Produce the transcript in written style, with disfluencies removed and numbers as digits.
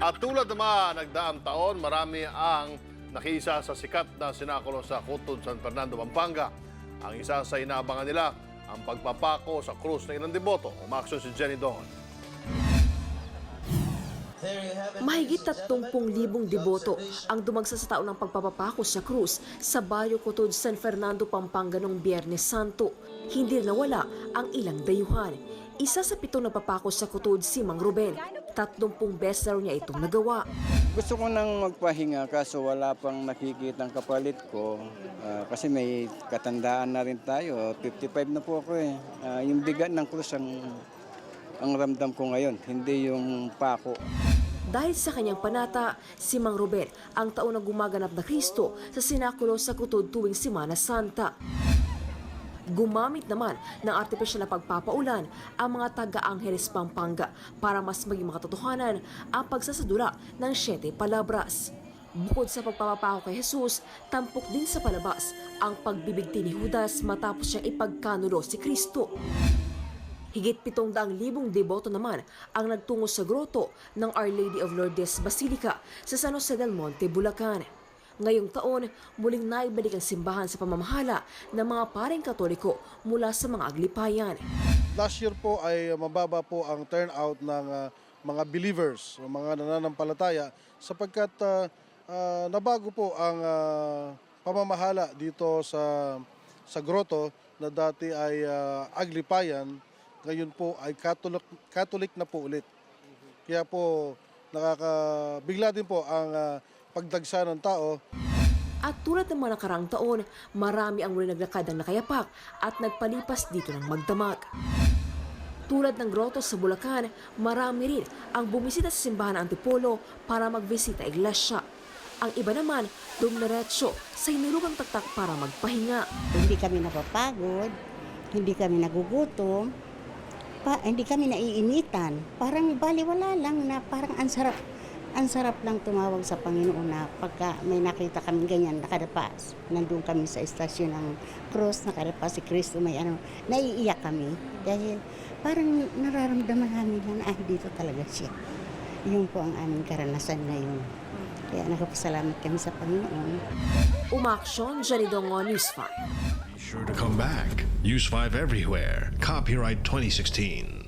At tulad naman nagdaang taon, marami ang nakiisa sa sikat na sinakulo sa Kutod San Fernando, Pampanga. Ang isa sa inaabangan nila, ang pagpapako sa krus ng ilang deboto. Umaksyon si Jenny Don. Mahigit 30,000 deboto ang dumagsa sa taon ng pagpapapako sa krus sa Barrio Kutod, San Fernando, Pampanga noong Biyernes Santo. Hindi nawala ang ilang dayuhan. Isa sa 7 nagpapako sa Kutod si Mang Ruben. 30 beses na niya itong nagawa. Gusto ko nang magpahinga kaso wala pang nakikitang kapalit ko. Kasi may katandaan na rin tayo. 55 na po ako eh. Yung bigat ng krus ang ramdam ko ngayon, hindi yung pako. Dahil sa kanyang panata, si Mang Ruben ang taon na gumaganap na Kristo sa sinakulo sa Kutod tuwing Semana Santa. Gumamit naman ng artipisyal na pagpapaulan ang mga taga-Angeles, Pampanga para mas maging makatotohanan ang pagsasadula ng 7 palabras. Bukod sa pagpapapako kay Jesus, tampok din sa palabas ang pagbibigti ni Judas matapos siyang ipagkanulo si Kristo. Higit 700,000 deboto naman ang nagtungo sa groto ng Our Lady of Lourdes Basilica sa San Jose del Monte, Bulacan. Ngayong taon, muling naibalik ang simbahan sa pamamahala ng mga pareng Katoliko mula sa mga aglipayan. Last year po ay mababa po ang turnout ng mga believers, mga nananampalataya sapagkat nabago po ang pamamahala dito sa grotto na dati ay aglipayan, ngayon po ay Catholic na po ulit. Kaya po nakakabigla din po ang pagdagsa ng tao. At tulad ng mga nakaraang taon, marami ang muli naglakad ng nakayapak at nagpalipas dito ng magdamag. Tulad ng groto sa Bulacan, marami rin ang bumisita sa simbahan ng Antipolo para magbisita iglesia. Ang iba naman, dumiretso sa hinulugang taktak para magpahinga. Hindi kami napapagod, hindi kami nagugutom, hindi kami naiinitan. Parang baliwala lang na parang ang sarap lang tumawag sa Panginoon na pagka may nakita kami ganyan, nakadapas. Nandun kami sa istasyon ng cross, nakadapas si Kristo, naiiyak kami. Dahil parang nararamdaman namin na dito talaga siya. Yun po ang aming karanasan ngayon. Kaya nagpasalamat kami sa Panginoon. Umaksyon, Jenny Dongo, News 5. Be sure to come back. Use 5 everywhere. Copyright 2016.